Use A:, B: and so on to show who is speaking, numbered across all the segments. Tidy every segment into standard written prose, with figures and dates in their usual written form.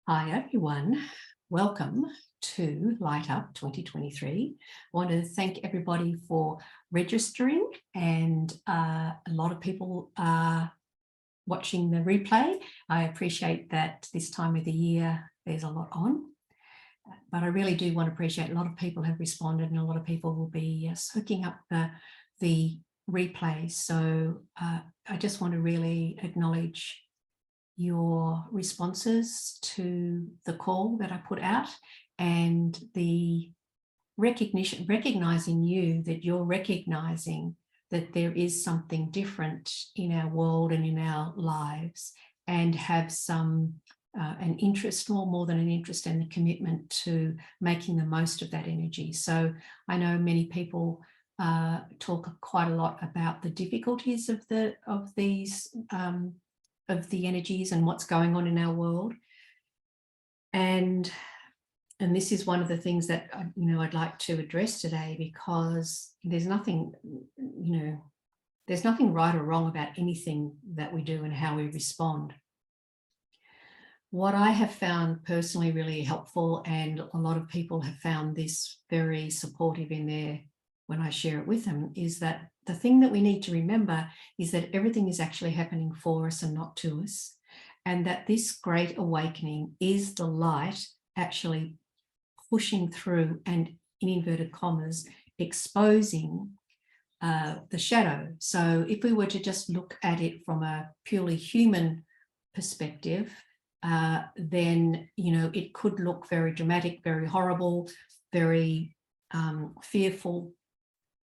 A: Hi everyone, welcome to Light Up 2023. I want to thank everybody for registering, and a lot of people are watching the replay. I appreciate that this time of the year there's a lot on, but I really do want to appreciate a lot of people have responded, and a lot of people will be soaking up the replay. So I just want to really acknowledge your responses to the call that I put out, and the recognizing you, that you're recognizing that there is something different in our world and in our lives, and have some an interest, or more than an interest, and a commitment to making the most of that energy. So I know many people talk quite a lot about the difficulties of these of the energies and what's going on in our world, and this is one of the things that I'd like to address today, because there's nothing there's nothing right or wrong about anything that we do and how we respond. What I have found personally really helpful, and a lot of people have found this very supportive in their when I share it with them, is that the thing that we need to remember is that everything is actually happening for us and not to us, and that this great awakening is the light actually pushing through and, in inverted commas, exposing the shadow. So if we were to just look at it from a purely human perspective, then it could look very dramatic, very horrible, very fearful,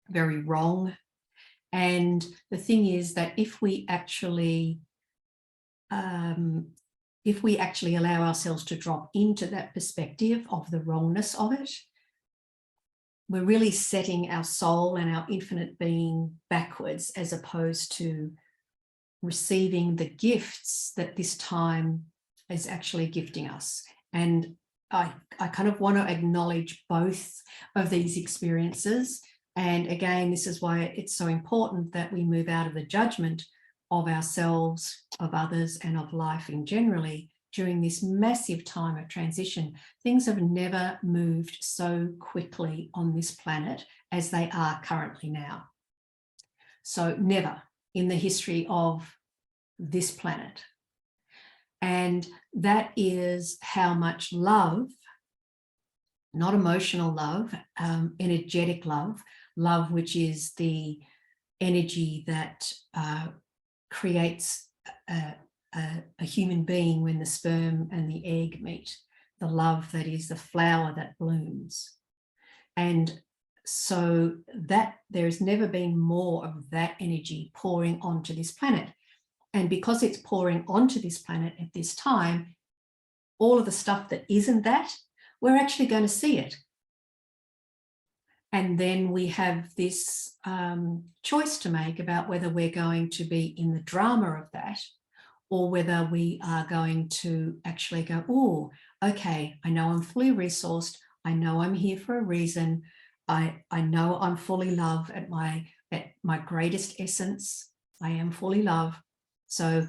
A: very wrong. And the thing is that if we actually allow ourselves to drop into that perspective of the wrongness of it, we're really setting our soul and our infinite being backwards, as opposed to receiving the gifts that this time is actually gifting us. And I kind of want to acknowledge both of these experiences. And again, this is why it's so important that we move out of the judgment of ourselves, of others, and of life in generally during this massive time of transition. Things have never moved so quickly on this planet as they are currently now. So never in the history of this planet. And that is how much love, not emotional love, energetic love, which is the energy that creates a human being when the sperm and the egg meet, the love that is the flower that blooms. And so that there's never been more of that energy pouring onto this planet. And because it's pouring onto this planet at this time, all of the stuff that isn't that, we're actually going to see it. And then we have this choice to make about whether we're going to be in the drama of that, or whether we are going to actually go, oh, okay, I know I'm fully resourced. I know I'm here for a reason. I know I'm fully love at my greatest essence. I am fully love. So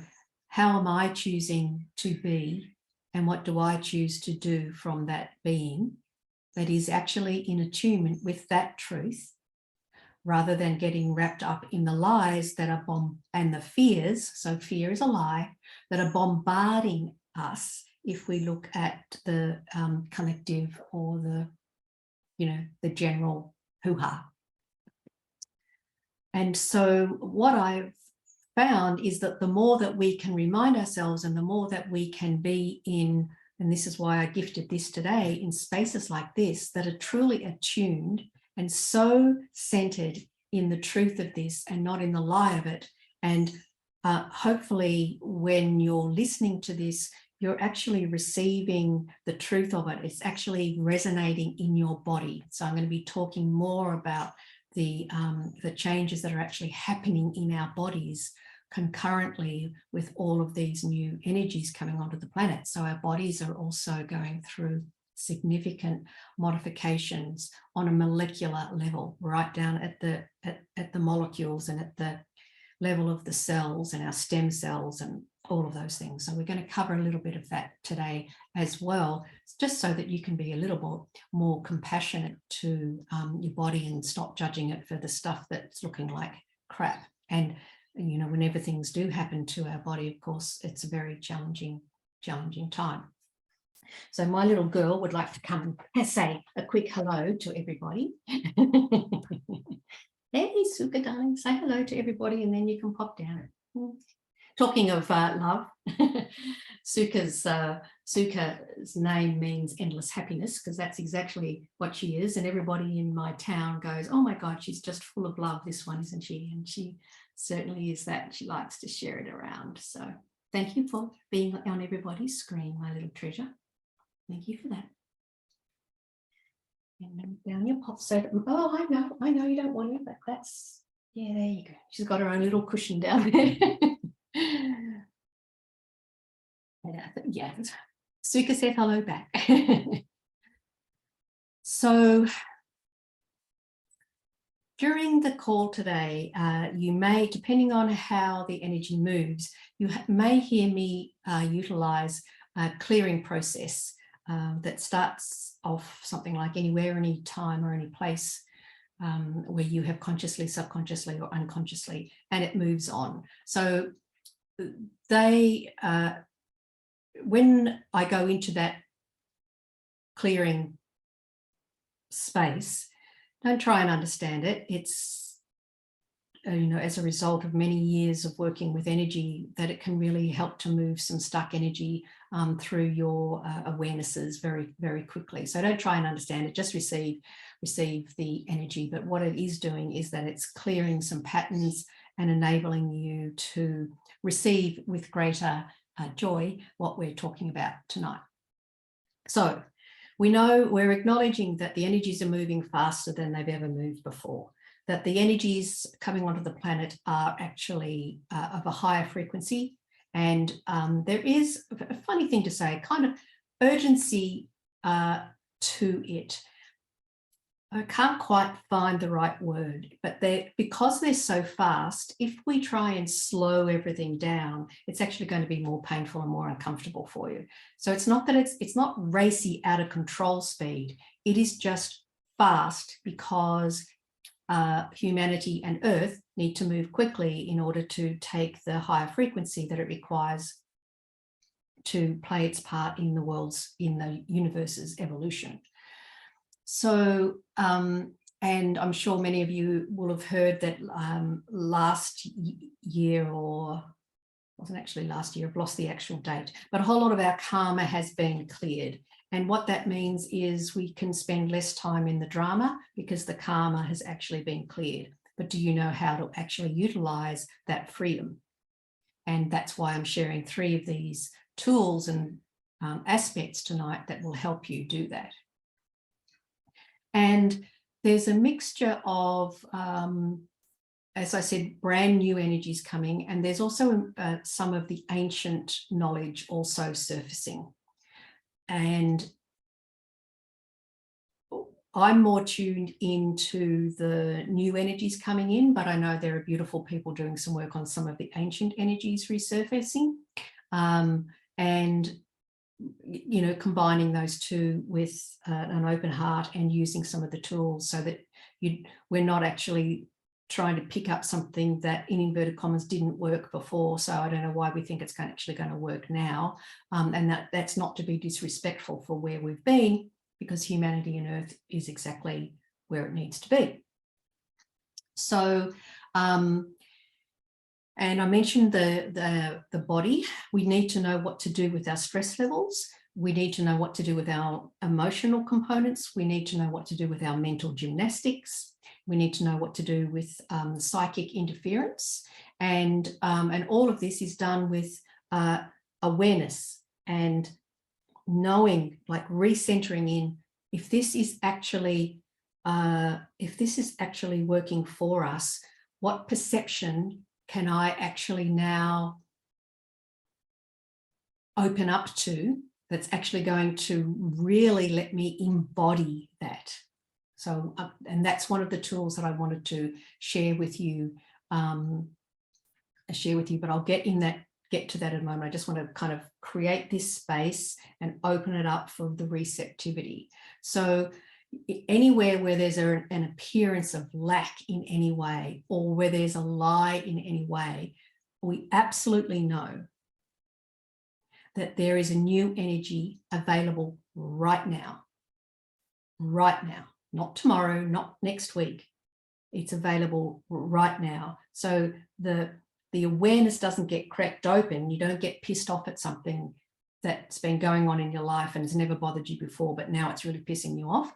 A: how am I choosing to be, and what do I choose to do from that being that is actually in attunement with that truth, rather than getting wrapped up in the lies that are and the fears, so fear is a lie, that are bombarding us if we look at the collective, or the general hoo-ha. And so what I've found is that the more that we can remind ourselves, and the more that we can be in, and this is why I gifted this today, in spaces like this that are truly attuned and so centered in the truth of this and not in the lie of it. And hopefully when you're listening to this, you're actually receiving the truth of it. It's actually resonating in your body. So I'm going to be talking more about the changes that are actually happening in our bodies concurrently with all of these new energies coming onto the planet. So our bodies are also going through significant modifications on a molecular level, right down at the molecules, and at the level of the cells and our stem cells and all of those things. So we're going to cover a little bit of that today as well, just so that you can be a little more compassionate to your body and stop judging it for the stuff that's looking like crap. And, you know, whenever things do happen to our body, of course, it's a very challenging time. So my little girl would like to come and say a quick hello to everybody. Hey, Suka, darling, say hello to everybody and then you can pop down. Talking of love, Suka's name means endless happiness, because that's exactly what she is. And everybody in my town goes, oh my God, she's just full of love, this one, isn't she? And she certainly is that. She likes to share it around. So thank you for being on everybody's screen, my little treasure. Thank you for that. And then down your pop soda. Oh, I know you don't want it, but that's, yeah, there you go. She's got her own little cushion down there. Yeah, Suka said hello back. So during the call today, you may, depending on how the energy moves, you may hear me utilize a clearing process that starts off something like anywhere, any time or any place where you have consciously, subconsciously or unconsciously, and it moves on. So they, when I go into that clearing space, don't try and understand it. It's, you know, as a result of many years of working with energy, that it can really help to move some stuck energy through your awarenesses very, very quickly. So don't try and understand it, just receive the energy. But what it is doing is that it's clearing some patterns and enabling you to receive with greater joy what we're talking about tonight. So we know, we're acknowledging that the energies are moving faster than they've ever moved before, that the energies coming onto the planet are actually of a higher frequency. And there is a funny thing to say, kind of urgency to it. I can't quite find the right word, but because they're so fast, if we try and slow everything down, it's actually going to be more painful and more uncomfortable for you. So it's not that it's not racy, out of control speed. It is just fast because humanity and Earth need to move quickly in order to take the higher frequency that it requires to play its part in the universe's evolution. So, and I'm sure many of you will have heard that last year, or wasn't actually last year, I've lost the actual date, but a whole lot of our karma has been cleared. And what that means is we can spend less time in the drama because the karma has actually been cleared. But do you know how to actually utilize that freedom? And that's why I'm sharing 3 of these tools and aspects tonight that will help you do that. And there's a mixture of, as I said, brand new energies coming, and there's also some of the ancient knowledge also surfacing. And I'm more tuned into the new energies coming in, but I know there are beautiful people doing some work on some of the ancient energies resurfacing. And you know, combining those two with an open heart and using some of the tools so that we're not actually trying to pick up something that in inverted commas didn't work before. So I don't know why we think it's actually going to work now. And that's not to be disrespectful for where we've been, because humanity and Earth is exactly where it needs to be. So, and I mentioned the body. We need to know what to do with our stress levels. We need to know what to do with our emotional components. We need to know what to do with our mental gymnastics. We need to know what to do with psychic interference. And all of this is done with awareness and knowing, like recentering in, if this is actually working for us, what perception can I actually now open up to that's actually going to really let me embody that? So, and that's one of the tools that I wanted to share with you, but I'll get in that get to that in a moment. I just want to kind of create this space and open it up for the receptivity. So anywhere where there's an appearance of lack in any way, or where there's a lie in any way, we absolutely know that there is a new energy available right now, not tomorrow, not next week. It's available right now. So the awareness doesn't get cracked open. You don't get pissed off at something that's been going on in your life and has never bothered you before, but now it's really pissing you off.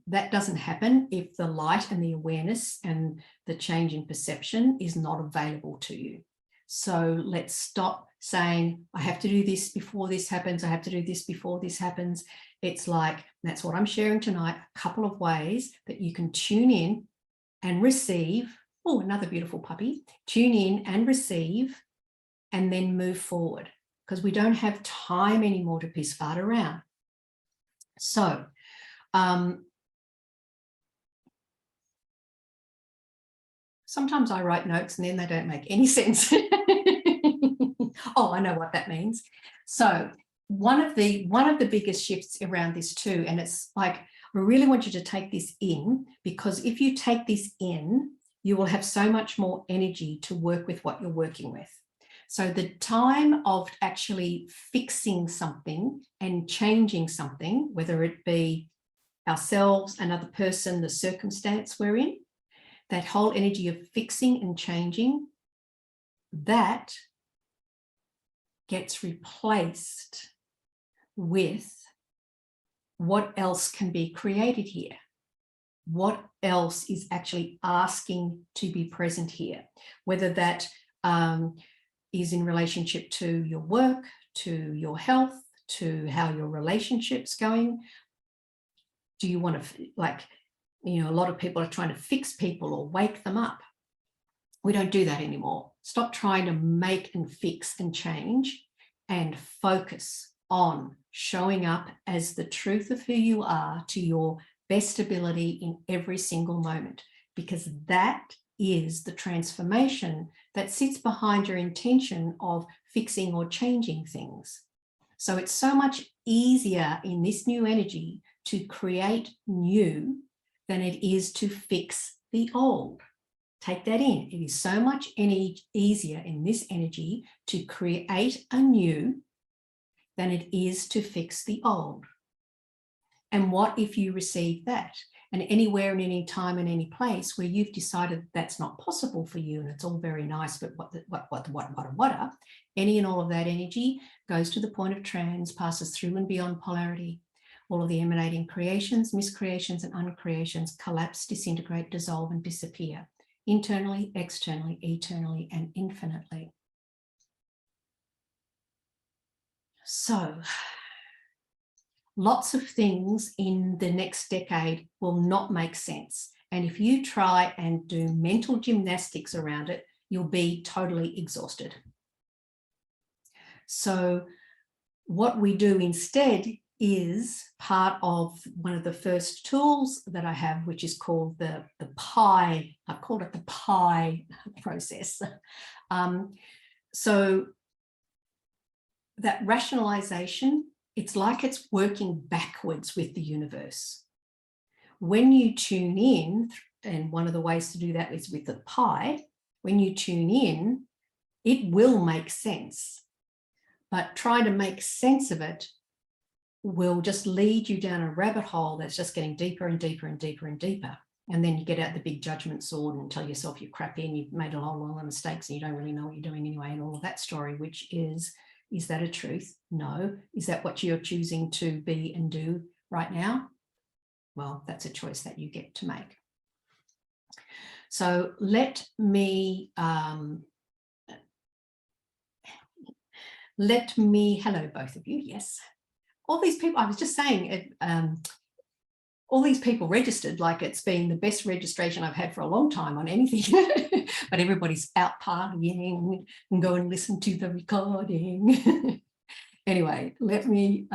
A: That doesn't happen if the light and the awareness and the change in perception is not available to you. So let's stop saying, I have to do this before this happens. I have to do this before this happens. It's like, that's what I'm sharing tonight, a couple of ways that you can tune in and receive. Oh, another beautiful puppy. Tune in and receive, and then move forward, because we don't have time anymore to piss fart around. So, sometimes I write notes and then they don't make any sense. Oh, I know what that means. So one of the biggest shifts around this too, and it's like, I really want you to take this in, because if you take this in, you will have so much more energy to work with what you're working with. So the time of actually fixing something and changing something, whether it be ourselves, another person, the circumstance we're in, that whole energy of fixing and changing, that gets replaced with what else can be created here. What else is actually asking to be present here, whether that is in relationship to your work, to your health, to how your relationship's going. Do you want to, like, you know, a lot of people are trying to fix people or wake them up. We don't do that anymore. Stop trying to make and fix and change, and focus on showing up as the truth of who you are to your best ability in every single moment, because that is the transformation that sits behind your intention of fixing or changing things. So it's so much easier in this new energy to create new than it is to fix the old. Take that in. It is so much easier in this energy to create a new than it is to fix the old. And what if you receive that? And anywhere and any time and any place where you've decided that's not possible for you, and it's all very nice, but what, any and all of that energy goes to the point of trans, passes through and beyond polarity. All of the emanating creations, miscreations, and uncreations collapse, disintegrate, dissolve, and disappear, internally, externally, eternally, and infinitely. So, lots of things in the next decade will not make sense. And if you try and do mental gymnastics around it, you'll be totally exhausted. So what we do instead is part of one of the first tools that I have, which is called the PI. I've called it the PI process. So that rationalization, it's like it's working backwards with the universe. When you tune in, and one of the ways to do that is with the PI, when you tune in, it will make sense. But trying to make sense of it will just lead you down a rabbit hole that's just getting deeper and deeper and deeper and deeper. And then you get out the big judgment sword and tell yourself you're crappy and you've made a whole lot of mistakes and you don't really know what you're doing anyway, and all of that story, which is that a truth? No. Is that what you're choosing to be and do right now? Well, that's a choice that you get to make. So let me, hello, both of you, yes. All these people, I was just saying, all these people registered like it's been the best registration I've had for a long time on anything, but everybody's out partying and go and listen to the recording. Anyway, let me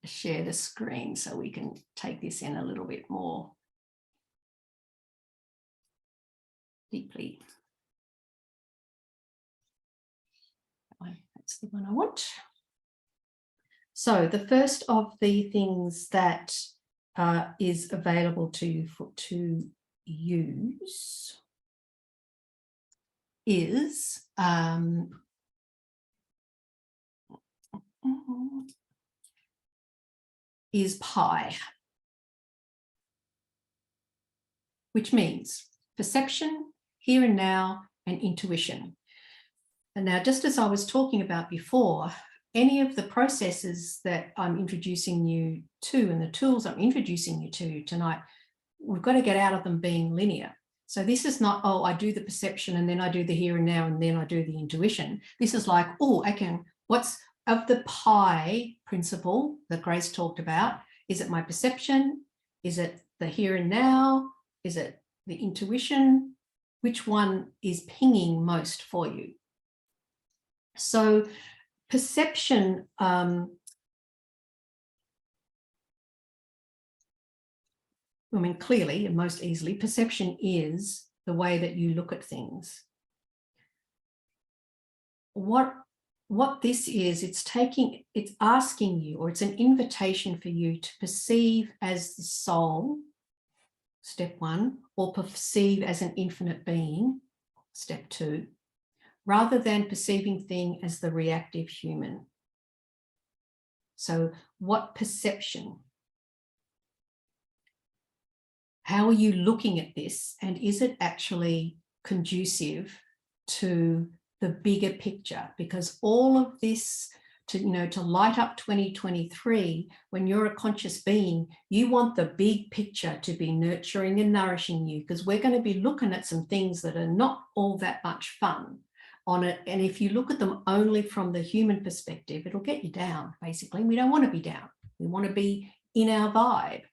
A: share the screen so we can take this in a little bit more deeply. one. That's the one I want. So the first of the things that is available to you to use is PI, which means perception, here and now, and intuition. And now, just as I was talking about before, any of the processes that I'm introducing you to and the tools I'm introducing you to tonight, we've got to get out of them being linear. So this is not, oh, I do the perception and then I do the here and now and then I do the intuition. This is like, oh, okay, what's of the PI principle that Grace talked about? Is it my perception? Is it the here and now? Is it the intuition? Which one is pinging most for you? So perception, I mean, clearly and most easily, perception is the way that you look at things. What this is, it's asking you, or it's an invitation for you to perceive as the soul, step one, or perceive as an infinite being, step two, rather than perceiving thing as the reactive human. So what perception? How are you looking at this? And is it actually conducive to the bigger picture? Because all of this, to light up 2023, when you're a conscious being, you want the big picture to be nurturing and nourishing you, because we're going to be looking at some things that are not all that much fun on it. And if you look at them only from the human perspective, it'll get you down, basically. We don't want to be down. We want to be in our vibe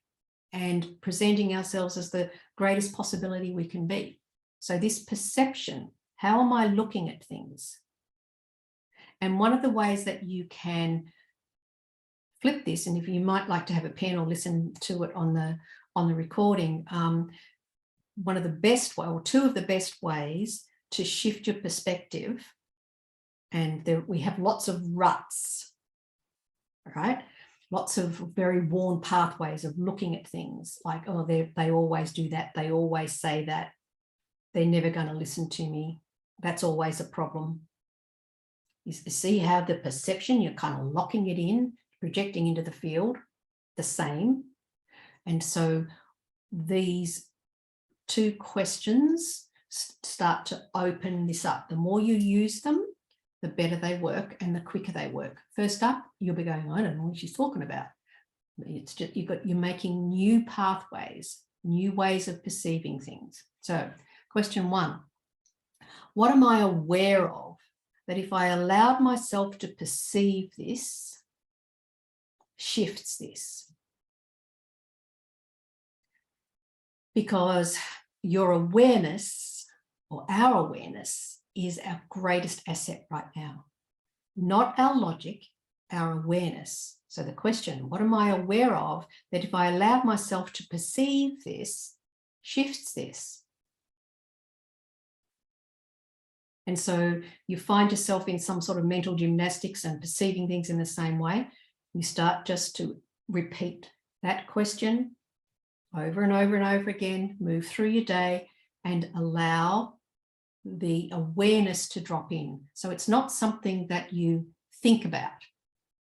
A: and presenting ourselves as the greatest possibility we can be. So this perception, how am I looking at things? And one of the ways that you can flip this, and if you might like to have a pen or listen to it on the recording, one of the best way, or two of the best ways to shift your perspective, and we have lots of ruts, right? Lots of very worn pathways of looking at things like, oh, they always do that. They always say that. They're never going to listen to me. That's always a problem. You see how the perception, you're kind of locking it in, projecting into the field, the same. And so these two questions start to open this up. The more you use them, the better they work and the quicker they work. First up, you'll be going, I don't know what she's talking about. It's just you're making new pathways, new ways of perceiving things. So question one, what am I aware of that if I allowed myself to perceive this, shifts this? Because your awareness, or our awareness, is our greatest asset right now. Not our logic, our awareness. So the question, what am I aware of that if I allowed myself to perceive this, shifts this? And so you find yourself in some sort of mental gymnastics and perceiving things in the same way. You start just to repeat that question over and over and over again, move through your day and allow the awareness to drop in. So it's not something that you think about.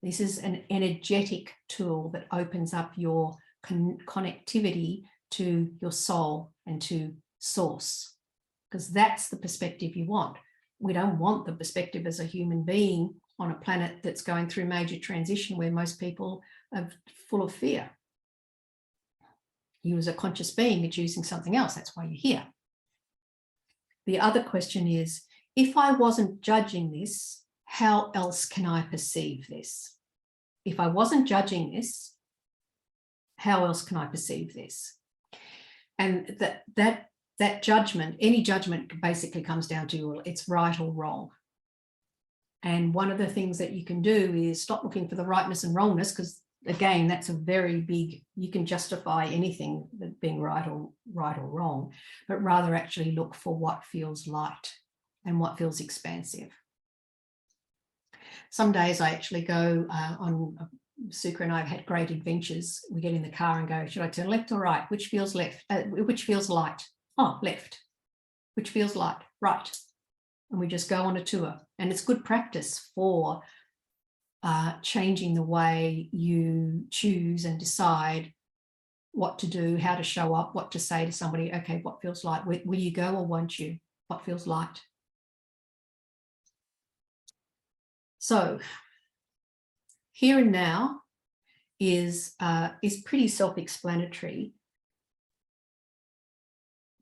A: This is an energetic tool that opens up your connectivity to your soul and to source, because that's the perspective you want. We don't want the perspective as a human being on a planet that's going through major transition where most people are full of fear. You as a conscious being are choosing something else. That's why you're here. The other question is, if I wasn't judging this, how else can I perceive this? If I wasn't judging this, how else can I perceive this? And that judgment, any judgment basically comes down to it's right or wrong. And one of the things that you can do is stop looking for the rightness and wrongness, because again, that's a very big, you can justify anything being right or wrong, but rather actually look for what feels light and what feels expansive. some days I actually go on, Suka and I have had great adventures. We get in the car and go, should I turn left or right? Which feels left? Which feels light? Oh, left. Which feels light? Right. And we just go on a tour. And it's good practice for changing the way you choose and decide what to do, how to show up, what to say to somebody. Okay, what feels light? Will you go or won't you? What feels light? So here and now is pretty self-explanatory.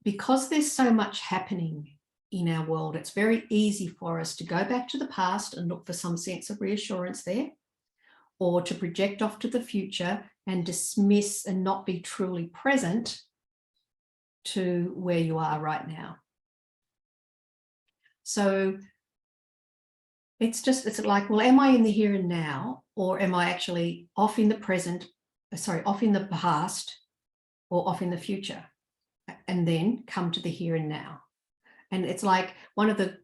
A: Because there's so much happening in our world, it's very easy for us to go back to the past and look for some sense of reassurance there, or to project off to the future and dismiss and not be truly present to where you are right now. So it's like, well, am I in the here and now, or am I actually off in the present, off in the past, or off in the future? And then come to the here and now. And it's like, one of the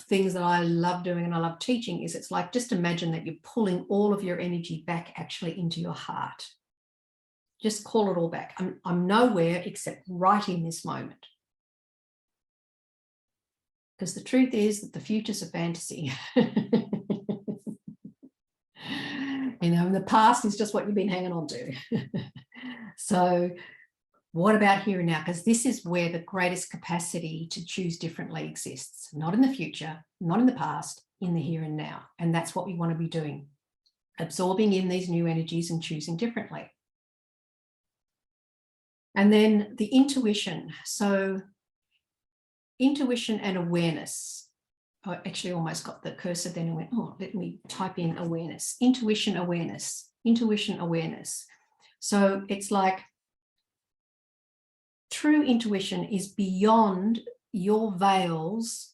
A: things that I love doing and I love teaching is, it's like, just imagine that you're pulling all of your energy back actually into your heart. Just call it all back. I'm nowhere except right in this moment. Because the truth is that the future's a fantasy. And the past is just what you've been hanging on to. So what about here and now? Because this is where the greatest capacity to choose differently exists. Not in the future, not in the past, in the here and now. And that's what we want to be doing. Absorbing in these new energies and choosing differently. And then the intuition. So intuition and awareness. I actually almost got the cursor then and went, oh, let me type in awareness. Intuition, awareness. Intuition, awareness. So it's like, true intuition is beyond your veils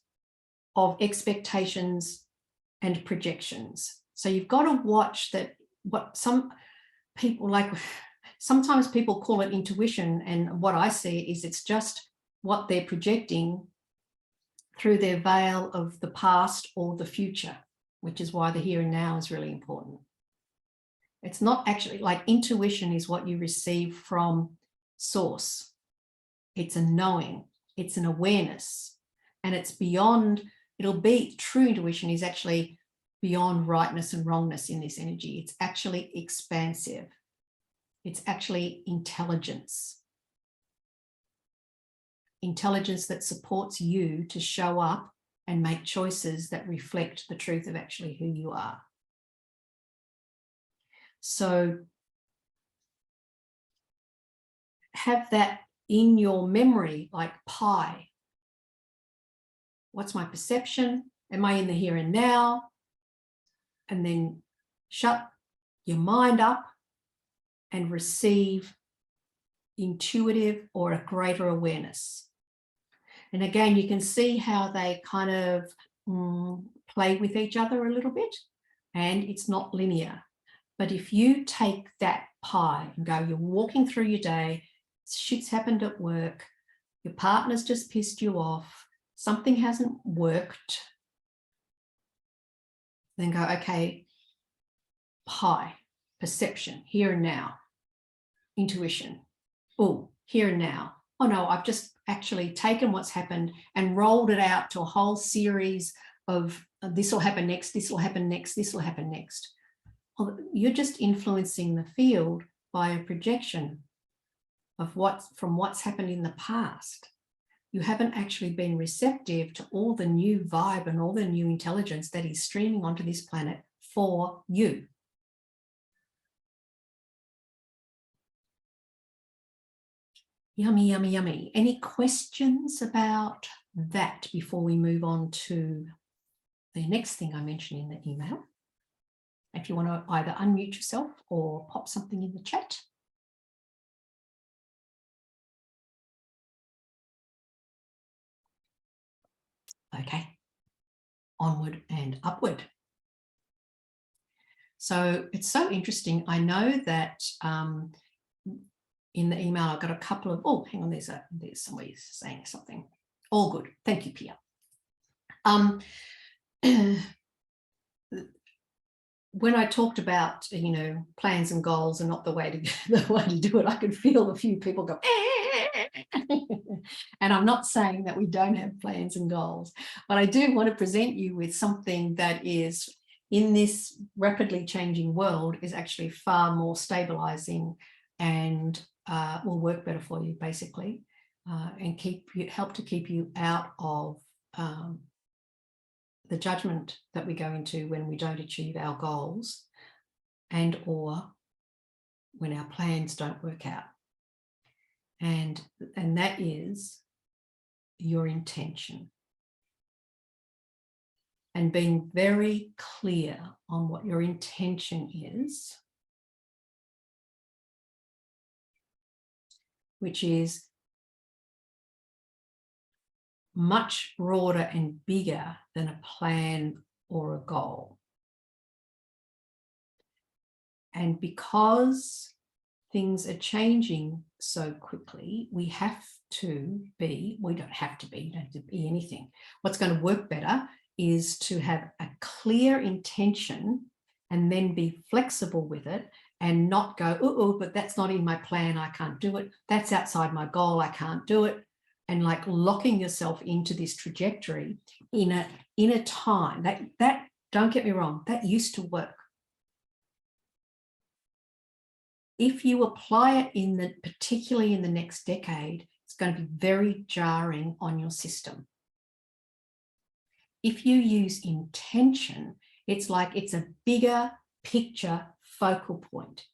A: of expectations and projections. So you've got to watch that. What some people like, sometimes people call it intuition, and what I see is it's just what they're projecting through their veil of the past or the future, which is why the here and now is really important. It's not actually like, intuition is what you receive from source. It's a knowing, it's an awareness, and it's beyond, it'll be, true intuition is actually beyond rightness and wrongness in this energy. It's actually expansive. It's actually intelligence. Intelligence that supports you to show up and make choices that reflect the truth of actually who you are. So have that in your memory, like pi. What's my perception? Am I in the here and now? And then shut your mind up and receive intuitive or a greater awareness. And again, you can see how they kind of play with each other a little bit, and it's not linear. But if you take that pi and go, you're walking through your day, shit's happened at work, your partner's just pissed you off, something hasn't worked, then go, okay, pi, perception, here and now, intuition, oh, here and now. Oh no, I've just actually taken what's happened and rolled it out to a whole series of this will happen next, this will happen next, this will happen next. Well, you're just influencing the field by a projection of what's happened in the past. You haven't actually been receptive to all the new vibe and all the new intelligence that is streaming onto this planet for you. Yummy, yummy, yummy. Any questions about that before we move on to the next thing I mentioned in the email? If you want to either unmute yourself or pop something in the chat. Okay, onward and upward. So it's so interesting. I know that in the email, I've got a couple of, oh, hang on, there's somebody saying something. All good. Thank you, Pia. when I talked about, you know, plans and goals are not the way to do it, I could feel a few people go, and I'm not saying that we don't have plans and goals, but I do want to present you with something that is, in this rapidly changing world, is actually far more stabilizing and will work better for you, basically, and help to keep you out of the judgment that we go into when we don't achieve our goals, and or when our plans don't work out. And that is your intention. And being very clear on what your intention is, which is much broader and bigger than a plan or a goal. And because things are changing so quickly, we have to be, we don't have to be, you don't have to be anything. What's going to work better is to have a clear intention and then be flexible with it, and not go, oh, but that's not in my plan, I can't do it. That's outside my goal, I can't do it. And like locking yourself into this trajectory in a time that don't get me wrong, that used to work. If you apply it particularly in the next decade, it's going to be very jarring on your system. If you use intention, it's like it's a bigger picture focal point,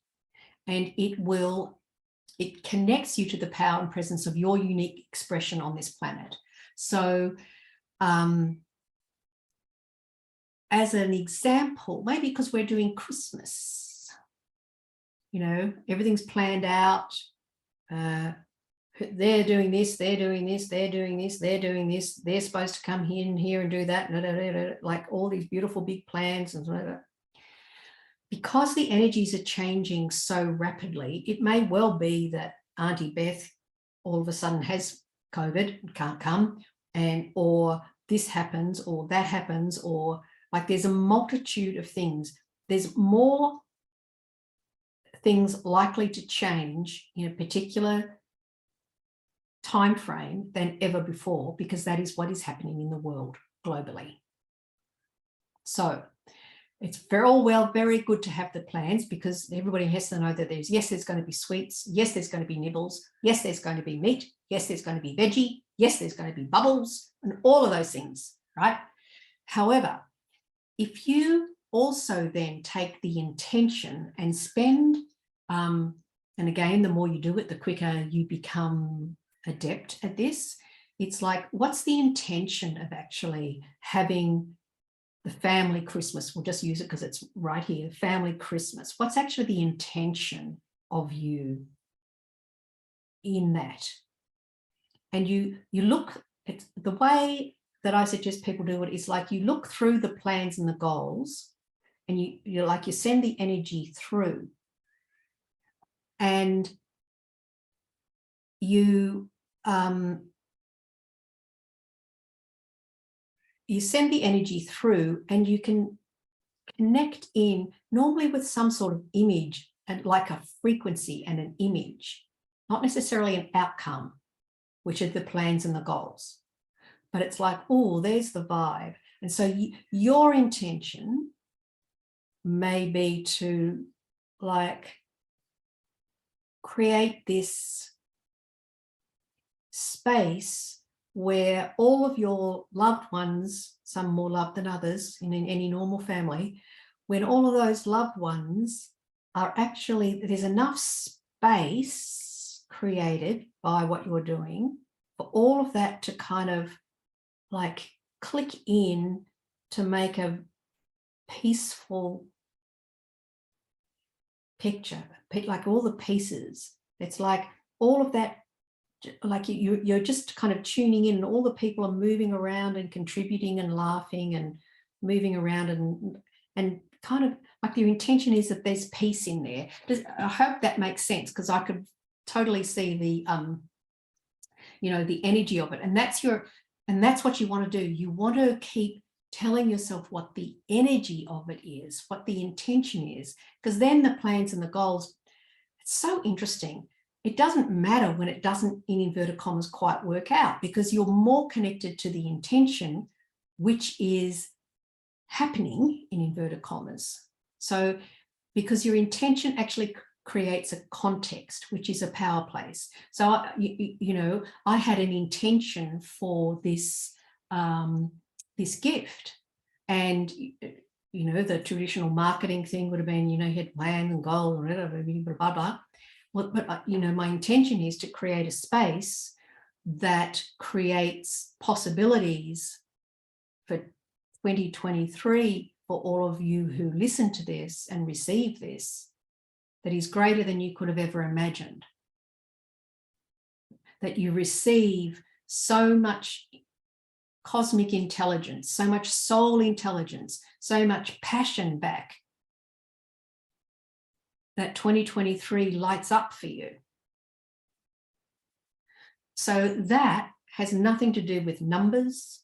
A: and it connects you to the power and presence of your unique expression on this planet. So as an example, maybe because we're doing Christmas, you know, everything's planned out. They're doing this, they're doing this, they're doing this, they're doing this, they're supposed to come here and do that, like all these beautiful big plans and whatever. Because the energies are changing so rapidly, it may well be that Auntie Beth all of a sudden has COVID and can't come, or this happens or that happens, or like there's a multitude of things. There's more things likely to change in a particular time frame than ever before, because that is what is happening in the world globally. So it's very good to have the plans, because everybody has to know that there's going to be sweets, yes, there's going to be nibbles, yes, there's going to be meat, yes, there's going to be veggie, yes, there's going to be bubbles, and all of those things, right? However, if you also then take the intention and spend, and again, the more you do it, the quicker you become adept at this. It's like, what's the intention of actually having the family Christmas? We'll just use it because it's right here, family Christmas. What's actually the intention of you in that? And you look at the way that I suggest people do it is like, you look through the plans and the goals, and you send the energy through, and you send the energy through, and you can connect in normally with some sort of image, and like a frequency and an image, not necessarily an outcome, which are the plans and the goals, but it's like, oh, there's the vibe. And so your intention may be to like create this space where all of your loved ones, some more loved than others in any normal family, when all of those loved ones are actually, there's enough space created by what you're doing for all of that to kind of like click in to make a peaceful picture, like all the pieces. It's like all of that, like you're just kind of tuning in, and all the people are moving around and contributing and laughing and moving around, and kind of like your intention is that there's peace in there. I hope that makes sense, because I could totally see the you know, the energy of it. And that's what you want to do. You want to keep telling yourself what the energy of it is, what the intention is, because then the plans and the goals, it's so interesting. It doesn't matter when it doesn't, in inverted commas, quite work out, because you're more connected to the intention, which is happening in inverted commas. So because your intention actually creates a context, which is a power place. So, you know, I had an intention for this, this gift, and, you know, the traditional marketing thing would have been, you know, you had plan and goal and blah, blah, blah. Well, but, you know, my intention is to create a space that creates possibilities for 2023 for all of you who listen to this and receive this, that is greater than you could have ever imagined. That you receive so much cosmic intelligence, so much soul intelligence, so much passion back, that 2023 lights up for you. So that has nothing to do with numbers,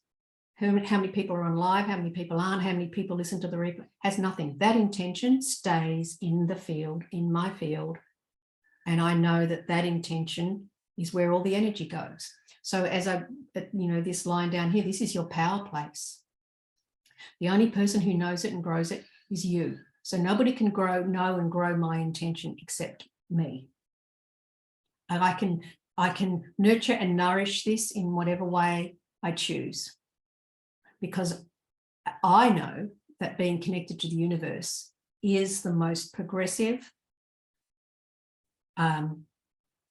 A: how many people are on live, how many people aren't, how many people listen to the replay, has nothing. That intention stays in the field, in my field. And I know that that intention is where all the energy goes. So as I, you know, this line down here, this is your power place. The only person who knows it and grows it is you. So nobody can know and grow my intention except me. And I can nurture and nourish this in whatever way I choose, because I know that being connected to the universe is the most progressive,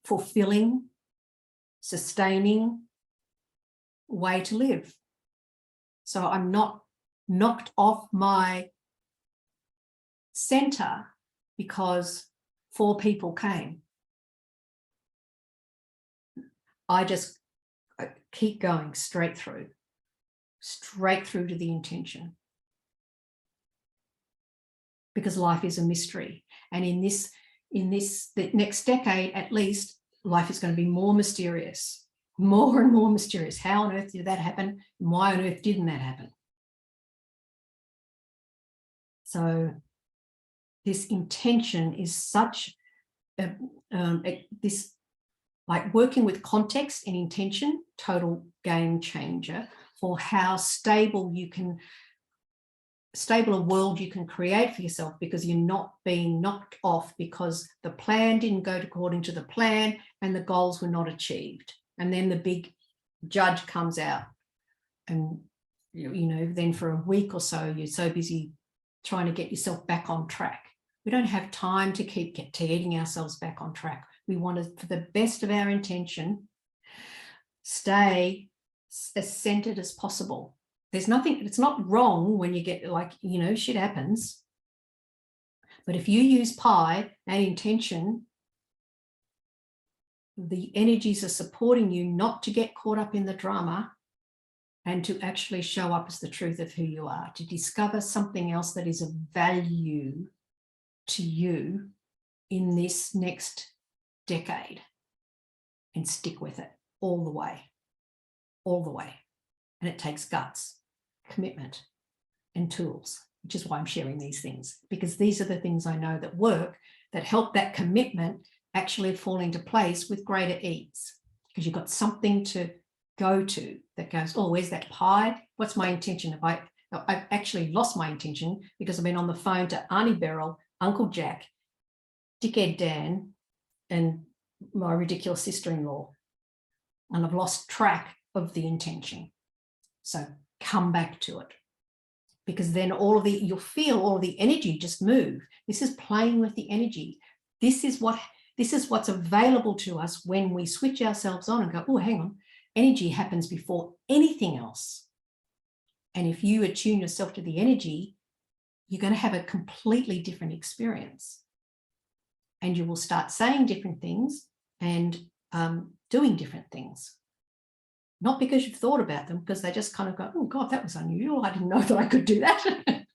A: fulfilling, sustaining way to live. So I'm not knocked off my center because 4 people came. I just keep going straight through to the intention, because life is a mystery. And in the next decade, at least, life is going to be more mysterious, more and more mysterious. How on earth did that happen? And why on earth didn't that happen? So this intention is such this, like, working with context and intention, total game changer for how stable a world you can create for yourself, because you're not being knocked off because the plan didn't go according to the plan and the goals were not achieved. And then the big judge comes out, and, you know, then for a week or so, you're so busy trying to get yourself back on track. We don't have time to keep getting ourselves back on track. We want to, for the best of our intention, stay as centered as possible. There's nothing, it's not wrong when you get, like, you know, shit happens. But if you use pi and intention, the energies are supporting you not to get caught up in the drama and to actually show up as the truth of who you are, to discover something else that is of value to you in this next decade, and stick with it all the way. And it takes guts, commitment, and tools, which is why I'm sharing these things, because these are the things I know that work, that help that commitment actually fall into place with greater ease, because you've got something to go to that goes, oh, where's that pie? What's my intention? I've actually lost my intention because I've been on the phone to Auntie Beryl, Uncle Jack, Dickhead Dan, and my ridiculous sister-in-law, and I've lost track of the intention. So come back to it, because then you'll feel all of the energy just move. This is playing with the energy. This is what's available to us when we switch ourselves on and go, oh, hang on, energy happens before anything else. And if you attune yourself to the energy, you're going to have a completely different experience. And you will start saying different things and doing different things. Not because you've thought about them, because they just kind of go, oh God, that was unusual. I didn't know that I could do that.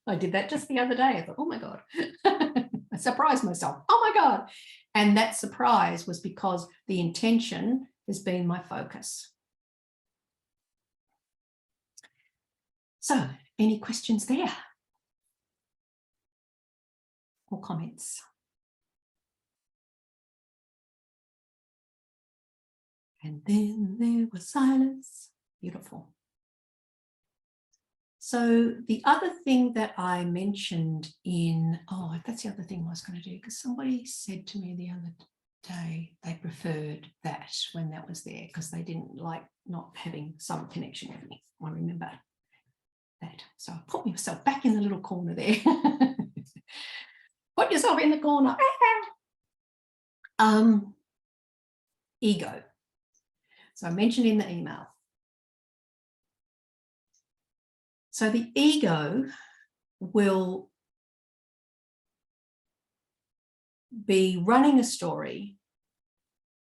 A: I did that just the other day. I thought, oh my God, I surprised myself. Oh my God. And that surprise was because the intention has been my focus. So any questions there or comments? And then there was silence. Beautiful. So the other thing that I mentioned in, oh, that's the other thing I was going to do, because somebody said to me the other day they preferred that when that was there because they didn't like not having some connection with me. I remember that. So I put myself back in the little corner there. Put yourself in the corner. Ego. So I mentioned in the email. So the ego will be running a story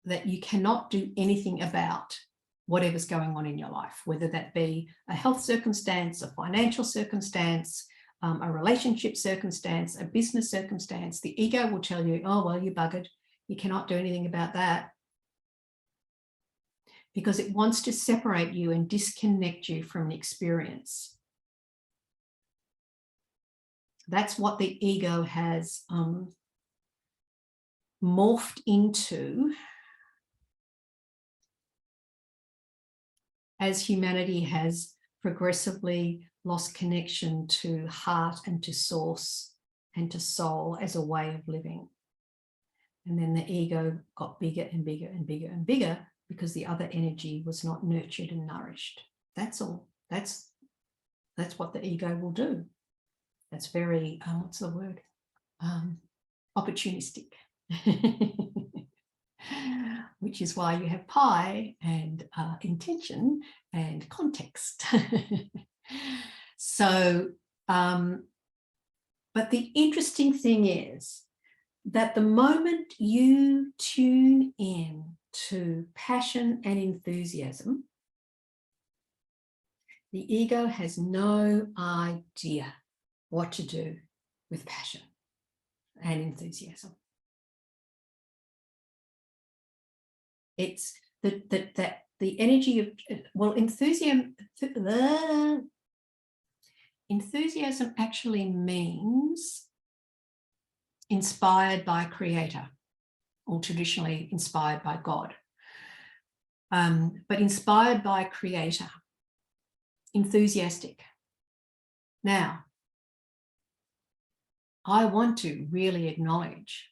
A: that you cannot do anything about whatever's going on in your life, whether that be a health circumstance, a financial circumstance, a relationship circumstance, a business circumstance. The ego will tell you, oh, well, you're buggered. You cannot do anything about that. Because it wants to separate you and disconnect you from the experience. That's what the ego has morphed into as humanity has progressively lost connection to heart and to source and to soul as a way of living. And then the ego got bigger and bigger and bigger and bigger because the other energy was not nurtured and nourished. That's all. That's what the ego will do. That's very, what's the word? Opportunistic. Which is why you have pi and intention and context. So, but the interesting thing is that the moment you tune in to passion and enthusiasm, the ego has no idea what to do with passion and enthusiasm. It's that the energy of, well, enthusiasm actually means inspired by creator, or traditionally inspired by God. But inspired by creator, enthusiastic. Now, I want to really acknowledge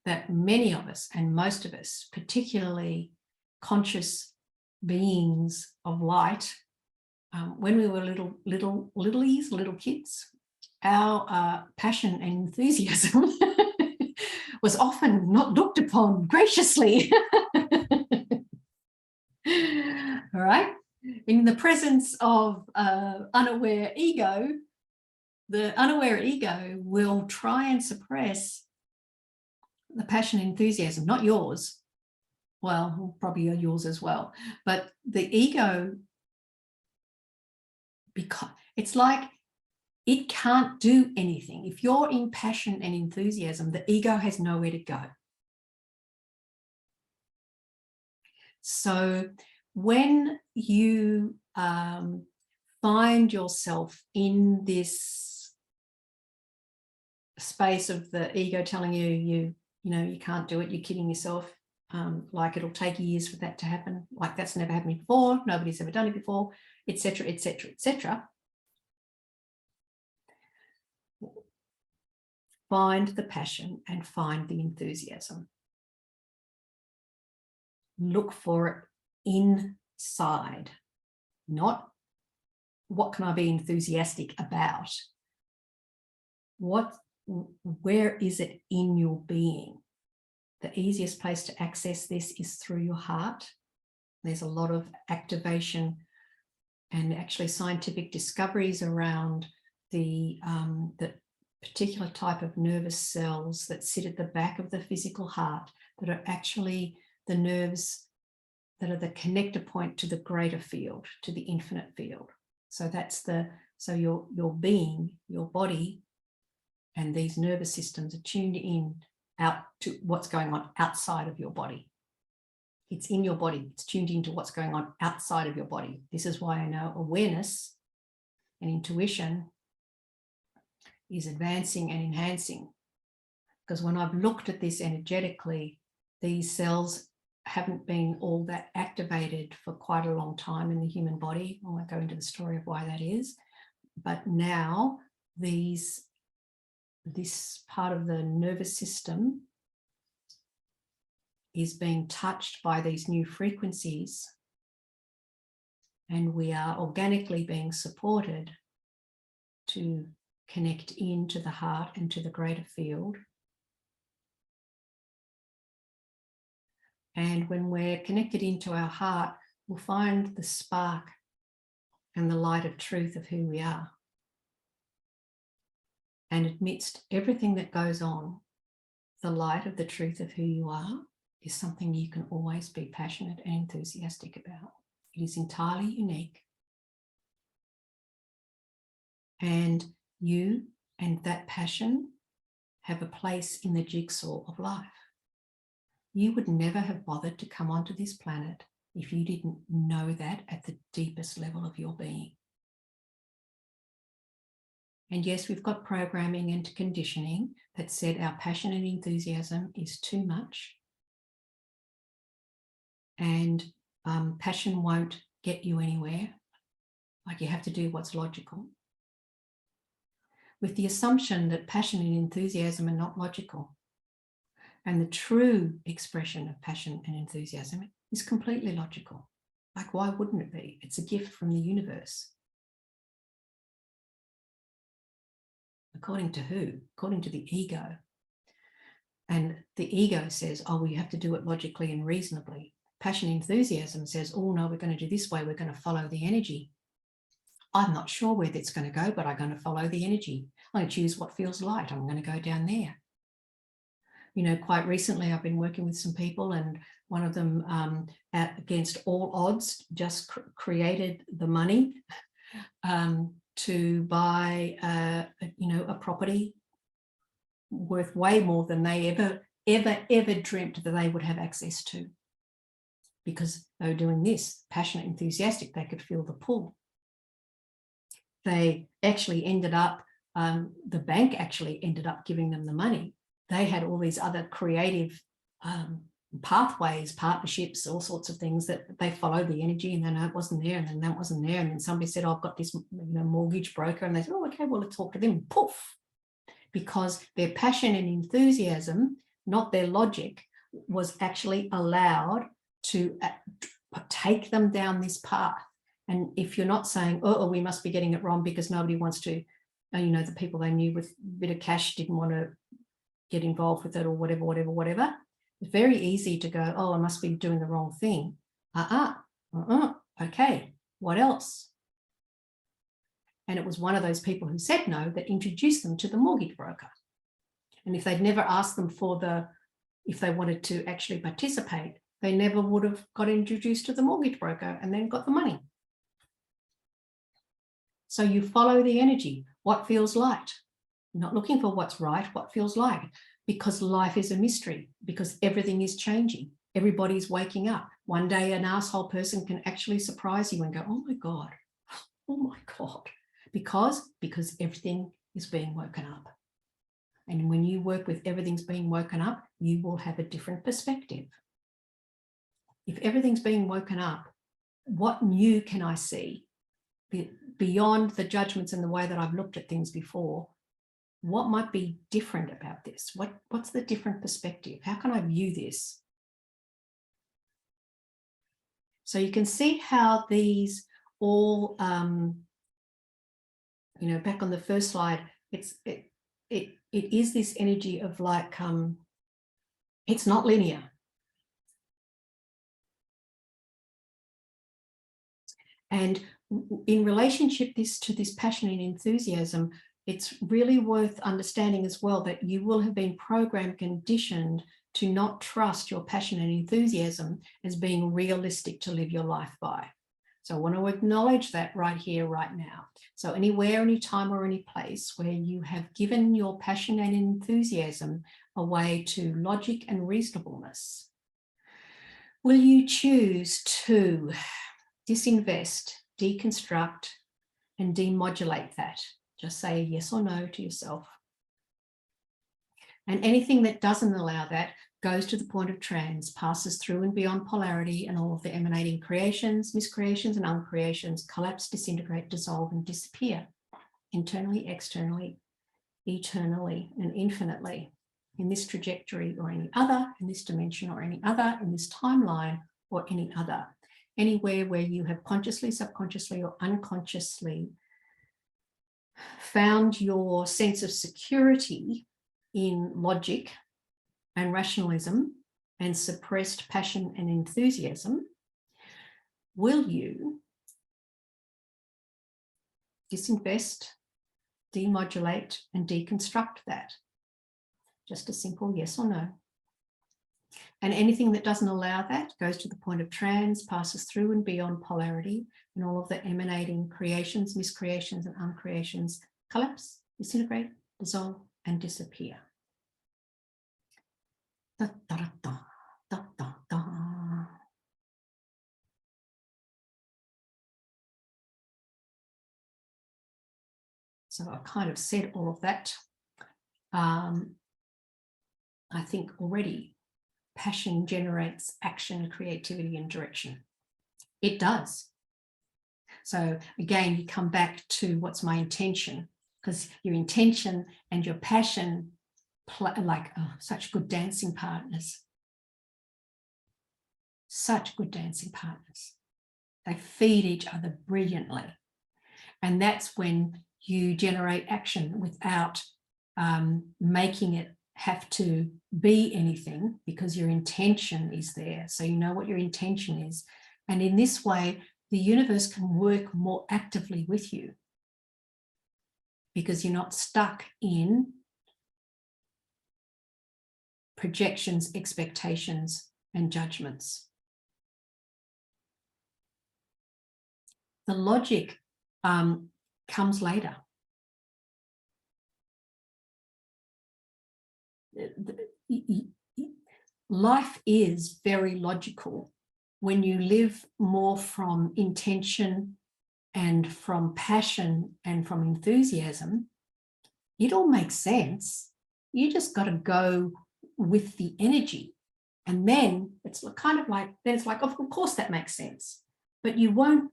A: that many of us, and most of us, particularly conscious beings of light, when we were little kids, our passion and enthusiasm was often not looked upon graciously. All right. In the presence of unaware ego, the unaware ego will try and suppress the passion and enthusiasm, not yours. Well, probably yours as well. But the ego, because it's like it can't do anything. If you're in passion and enthusiasm, the ego has nowhere to go. So when you find yourself in this space of the ego telling you, you know, you can't do it, you're kidding yourself, like it'll take years for that to happen, like that's never happened before, nobody's ever done it before, etc., etc., etc. Find the passion and find the enthusiasm. Look for it inside, not what can I be enthusiastic about? Where is it in your being? The easiest place to access this is through your heart. There's a lot of activation and actually scientific discoveries around the particular type of nervous cells that sit at the back of the physical heart that are actually the nerves that are the connector point to the greater field, to the infinite field. So that's so your being, your body, and these nervous systems are tuned in out to what's going on outside of your body. It's in your body. It's tuned into what's going on outside of your body. This is why I know awareness and intuition is advancing and enhancing. Because when I've looked at this energetically, these cells haven't been all that activated for quite a long time in the human body. I won't go into the story of why that is. But now this part of the nervous system is being touched by these new frequencies, and we are organically being supported to connect into the heart and to the greater field. And when we're connected into our heart, we'll find the spark and the light of truth of who we are. And amidst everything that goes on, the light of the truth of who you are is something you can always be passionate and enthusiastic about. It is entirely unique. And you and that passion have a place in the jigsaw of life. You would never have bothered to come onto this planet if you didn't know that at the deepest level of your being. And yes, we've got programming and conditioning that said our passion and enthusiasm is too much. And passion won't get you anywhere. Like, you have to do what's logical. With the assumption that passion and enthusiasm are not logical. And the true expression of passion and enthusiasm is completely logical. Like, why wouldn't it be? It's a gift from the universe. According to who? According to the ego. And the ego says, oh, we have to do it logically and reasonably. Passion and enthusiasm says, oh no, we're going to do this way. We're going to follow the energy. I'm not sure where that's going to go, but I'm going to follow the energy. I'm going to choose what feels light. I'm going to go down there. You know, quite recently I've been working with some people, and one of them, against all odds, just created the money to buy, a property worth way more than they ever dreamt that they would have access to, because they were doing this, passionate, enthusiastic. They could feel the pull. They actually ended up, the bank actually ended up giving them the money. They had all these other creative pathways, partnerships, all sorts of things that they followed the energy, and then it wasn't there, and then that wasn't there, and then somebody said, oh, I've got this mortgage broker, and they said, oh, okay, well, let's talk to them. Poof, because their passion and enthusiasm, not their logic, was actually allowed to take them down this path. And if you're not saying, oh, we must be getting it wrong because nobody wants to, the people they knew with a bit of cash didn't want to get involved with it, or whatever. It's very easy to go, oh, I must be doing the wrong thing. Okay, what else? And it was one of those people who said no that introduced them to the mortgage broker. And if they'd never asked them if they wanted to actually participate, they never would have got introduced to the mortgage broker and then got the money. So you follow the energy, what feels light. You're not looking for what's right, what feels light, because life is a mystery, because everything is changing. Everybody's waking up. One day an asshole person can actually surprise you and go, oh my God, because everything is being woken up. And when you work with everything's being woken up, you will have a different perspective. If everything's being woken up, what new can I see? Beyond the judgments and the way that I've looked at things before, what might be different about this? What's the different perspective? How can I view this? So you can see how these all, back on the first slide, it is this energy of like, it's not linear. And in relationship to this passion and enthusiasm, it's really worth understanding as well that you will have been programmed, conditioned to not trust your passion and enthusiasm as being realistic to live your life by. So I want to acknowledge that right here, right now. So anywhere, anytime, or any place where you have given your passion and enthusiasm away to logic and reasonableness, will you choose to disinvest, deconstruct, and demodulate that. Just say yes or no to yourself. And anything that doesn't allow that goes to the point of trans, passes through and beyond polarity, and all of the emanating creations, miscreations, and uncreations collapse, disintegrate, dissolve, and disappear internally, externally, eternally, and infinitely, in this trajectory or any other, in this dimension or any other, in this timeline or any other. Anywhere where you have consciously, subconsciously, or unconsciously found your sense of security in logic and rationalism and suppressed passion and enthusiasm, will you disinvest, demodulate, and deconstruct that? Just a simple yes or no. And anything that doesn't allow that goes to the point of trans, passes through and beyond polarity, and all of the emanating creations, miscreations, and uncreations collapse, disintegrate, dissolve, and disappear. Da, da, da, da, da, da. So I kind of said all of that. I think already passion generates action, creativity, and direction. It does. So again, you come back to what's my intention, because your intention and your passion like such good dancing partners. Such good dancing partners. They feed each other brilliantly. And that's when you generate action without making it have to be anything, because your intention is there. So you know what your intention is. And in this way, the universe can work more actively with you, because you're not stuck in projections, expectations, and judgments. The logic comes later. Life is very logical when you live more from intention and from passion and from enthusiasm. It all makes sense. You just got to go with the energy, and then it's kind of like, then it's like, of course that makes sense, but you won't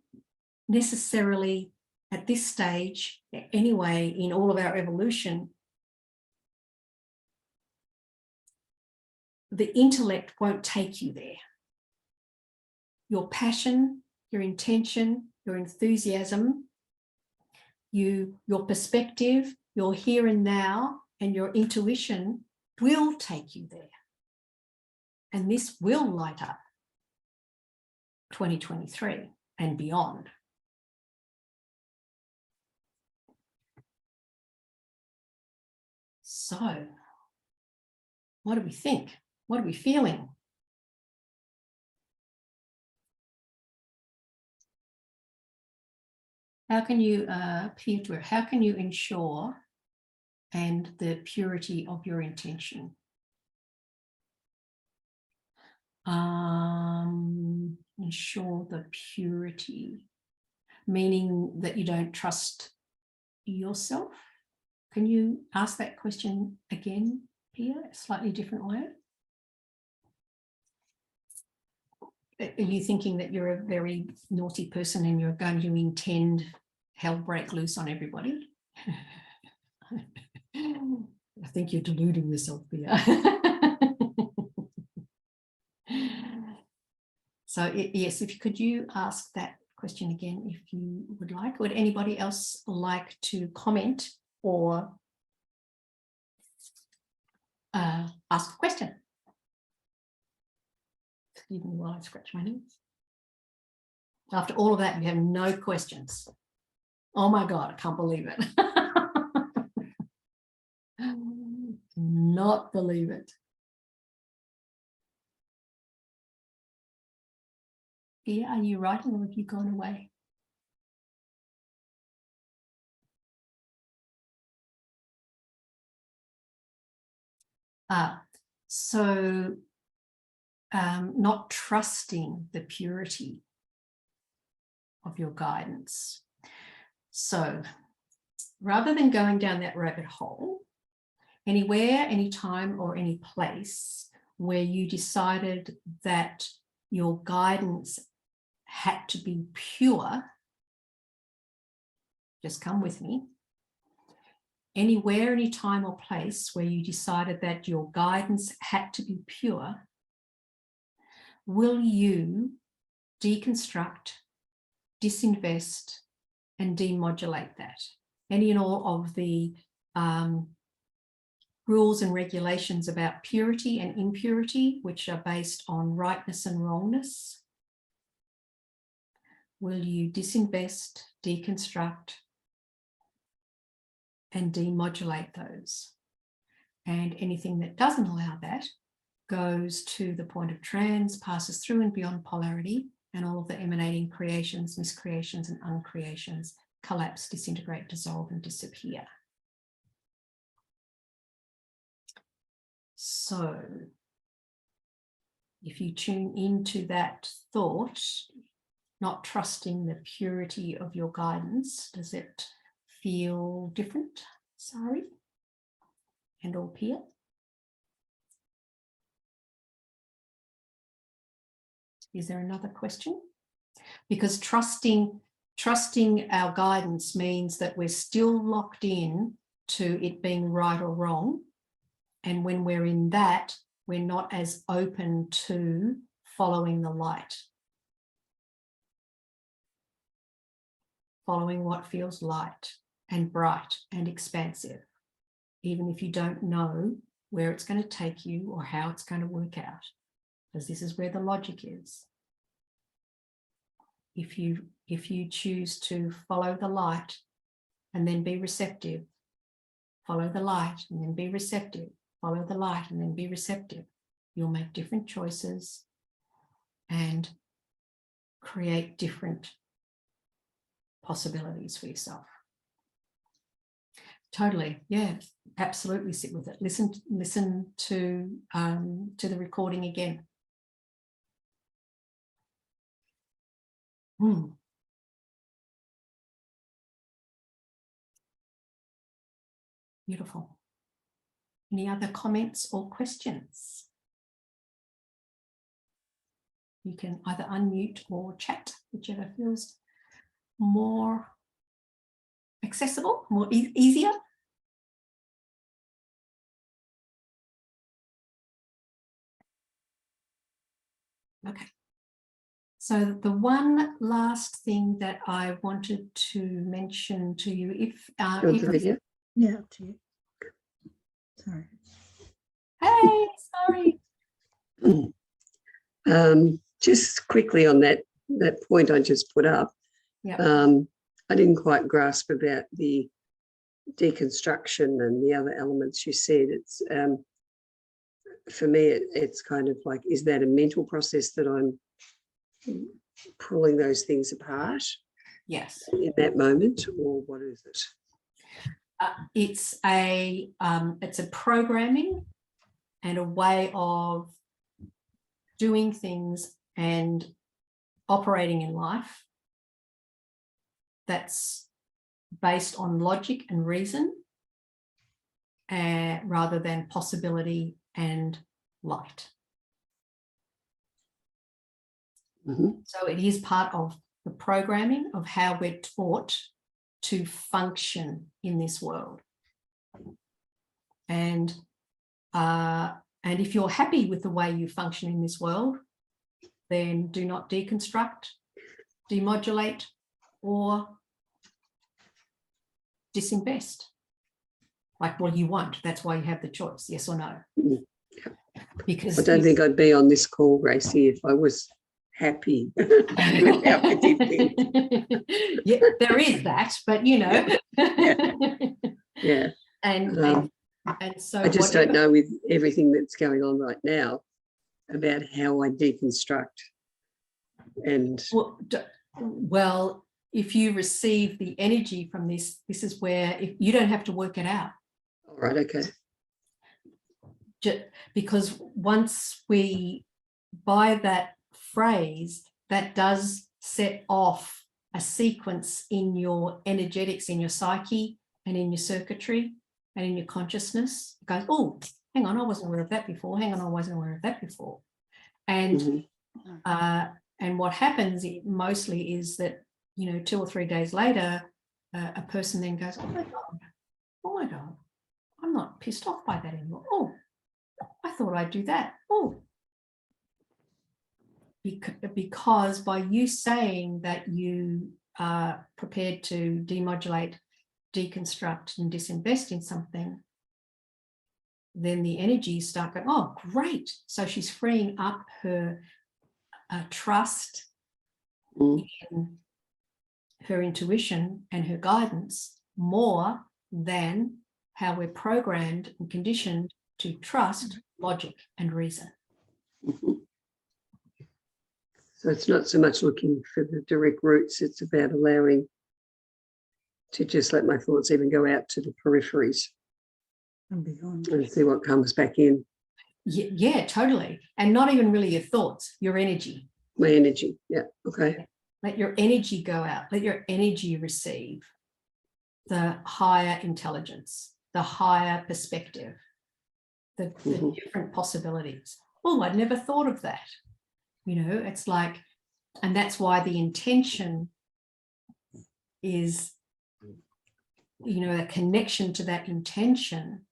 A: necessarily at this stage anyway in all of our evolution, the intellect won't take you there. Your passion, your intention, your enthusiasm, your perspective, your here and now, and your intuition will take you there. And this will light up 2023 and beyond. So, what do we think? What are we feeling? How can you appear to it? How can you ensure and the purity of your intention? Ensure the purity, meaning that you don't trust yourself. Can you ask that question again, Pia, a slightly different way? Are you thinking that you're a very naughty person and you're going to intend hell break loose on everybody? I think you're deluding yourself, Pia. So yes, could you ask that question again if you would like? Would anybody else like to comment or ask a question? Excuse me while I scratch my nose. After all of that, you have no questions. Oh my God, I can't believe it. Not believe it. Yeah, are you writing or have you gone away? So not trusting the purity of your guidance. So rather than going down that rabbit hole, anywhere, anytime, or any place where you decided that your guidance had to be pure, just come with me. Anywhere, any time or place where you decided that your guidance had to be pure, will you deconstruct, disinvest, and demodulate that? Any and all of the rules and regulations about purity and impurity, which are based on rightness and wrongness, will you disinvest, deconstruct, and demodulate those? And anything that doesn't allow that goes to the point of trans, passes through and beyond polarity, and all of the emanating creations, miscreations, and uncreations collapse, disintegrate, dissolve, and disappear. So if you tune into that thought, not trusting the purity of your guidance, does it feel different, Sari and or Pia? Is there another question? Because trusting our guidance means that we're still locked in to it being right or wrong. And when we're in that, we're not as open to following the light. Following what feels light and bright and expansive, even if you don't know where it's going to take you or how it's going to work out, because this is where the logic is. If you choose to follow the light and then be receptive, follow the light and then be receptive, follow the light and then be receptive, you'll make different choices and create different possibilities for yourself. Totally, yeah, absolutely sit with it. Listen to the recording again. Beautiful. Any other comments or questions? You can either unmute or chat, whichever feels more accessible, more easier. Okay. So the one last thing that I wanted to mention to you, if
B: yeah, to you. Sorry.
A: Hey, sorry.
C: Just quickly on that point I just put up.
A: Yeah.
C: I didn't quite grasp about the deconstruction and the other elements you said. It's for me, it's kind of like, is that a mental process that I'm pulling those things apart?
A: Yes.
C: In that moment, or what is it?
A: It's a programming and a way of doing things and operating in life that's based on logic and reason, rather than possibility and light.
C: Mm-hmm.
A: So it is part of the programming of how we're taught to function in this world. And if you're happy with the way you function in this world, then do not deconstruct, demodulate, or disinvest. Like, well, you won't. That's why you have the choice, yes or no. Because
C: I don't think I'd be on this call, Gracie, if I was happy with how I did things.
A: Yeah, there is that, but you know.
C: Yeah.
A: And so
C: I just don't know with everything that's going on right now about how I deconstruct. And
A: well, if you receive the energy from this is where you don't have to work it out.
C: All right, okay.
A: Because once we buy that phrase, that does set off a sequence in your energetics, in your psyche and in your circuitry and in your consciousness. It goes, oh, hang on, I wasn't aware of that before. Hang on, I wasn't aware of that before. And and what happens mostly is that, 2 or 3 days later, a person then goes, oh my God, I'm not pissed off by that anymore. Oh, I thought I'd do that. Oh, because by you saying that you are prepared to demodulate, deconstruct and disinvest in something, then the energies start going, oh, great. So she's freeing up her trust in her intuition and her guidance more than how we're programmed and conditioned to trust logic and reason.
C: So it's not so much looking for the direct roots, it's about allowing to just let my thoughts even go out to the peripheries
B: And beyond.
C: and see what comes back in.
A: Yeah, totally. And not even really your thoughts, your energy.
C: My energy. Yeah. Okay.
A: Let your energy go out. Let your energy receive the higher intelligence, the higher perspective, the different possibilities. Oh, I'd never thought of that. It's like, and that's why the intention is, a connection to that intention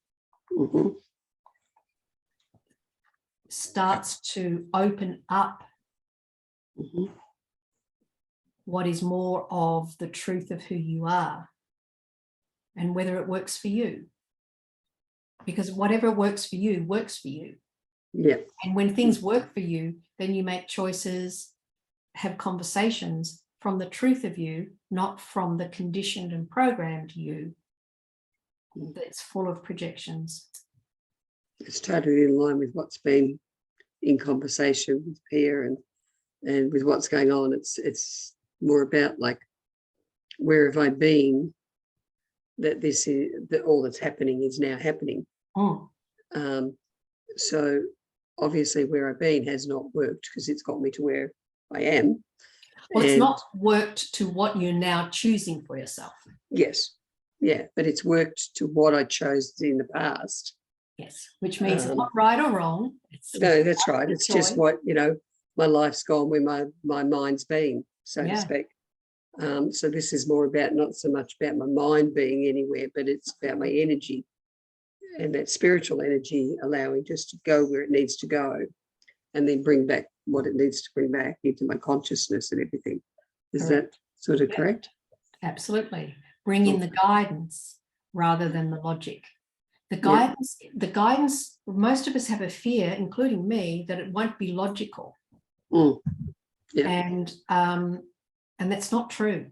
A: starts to open up what is more of the truth of who you are and whether it works for you. Because whatever works for you works for you.
C: Yeah.
A: And when things work for you, then you make choices, have conversations from the truth of you, not from the conditioned and programmed you that's full of projections.
C: It's totally in line with what's been in conversation with Pia and with what's going on. It's more about like, where have I been that this is that all that's happening is now happening. So obviously where I've been has not worked because it's got me to where I am.
A: Well, it's not worked to what you're now choosing for yourself.
C: Yes. Yeah. But it's worked to what I chose in the past.
A: Yes. Which means it's not right or wrong.
C: No, that's right. It's just what, my life's gone where my mind's been, so to speak. So this is more about, not so much about my mind being anywhere, but it's about my energy and that spiritual energy allowing just to go where it needs to go and then bring back what it needs to bring back into my consciousness and everything. Is that sort of correct?
A: Absolutely. Bring in the guidance rather than the logic. The guidance, most of us have a fear, including me, that it won't be logical. And that's not true.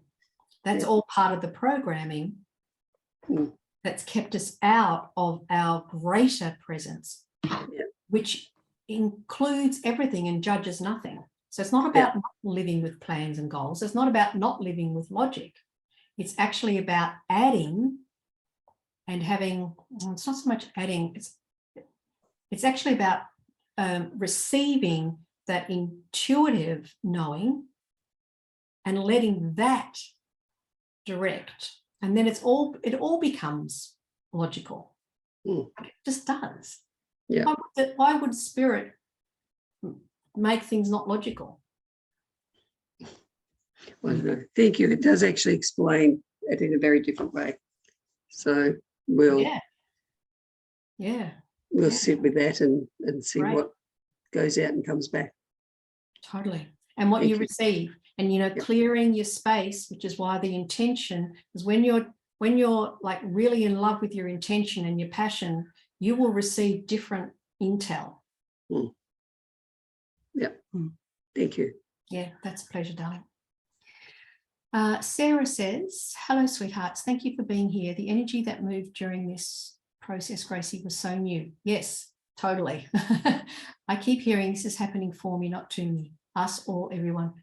A: That's all part of the programming that's kept us out of our greater presence, which includes everything and judges nothing. So it's not about not living with plans and goals. It's not about not living with logic. It's actually about adding and having, it's not so much adding, it's actually about receiving that intuitive knowing and letting that direct. And then it all becomes logical. It just does.
C: Yeah.
A: Why would spirit make things not logical?
C: Well, I don't know. Thank you. It does actually explain it in a very different way. So we'll sit with that and see what goes out and comes back.
A: Totally. And what you receive. And clearing your space, which is why the intention is when you're like really in love with your intention and your passion, you will receive different intel.
C: Thank you.
A: Yeah, that's a pleasure, darling. Sarah says, hello, sweethearts. Thank you for being here. The energy that moved during this process, Gracie, was so new. Yes, totally. I keep hearing this is happening for me, not to me, us or everyone.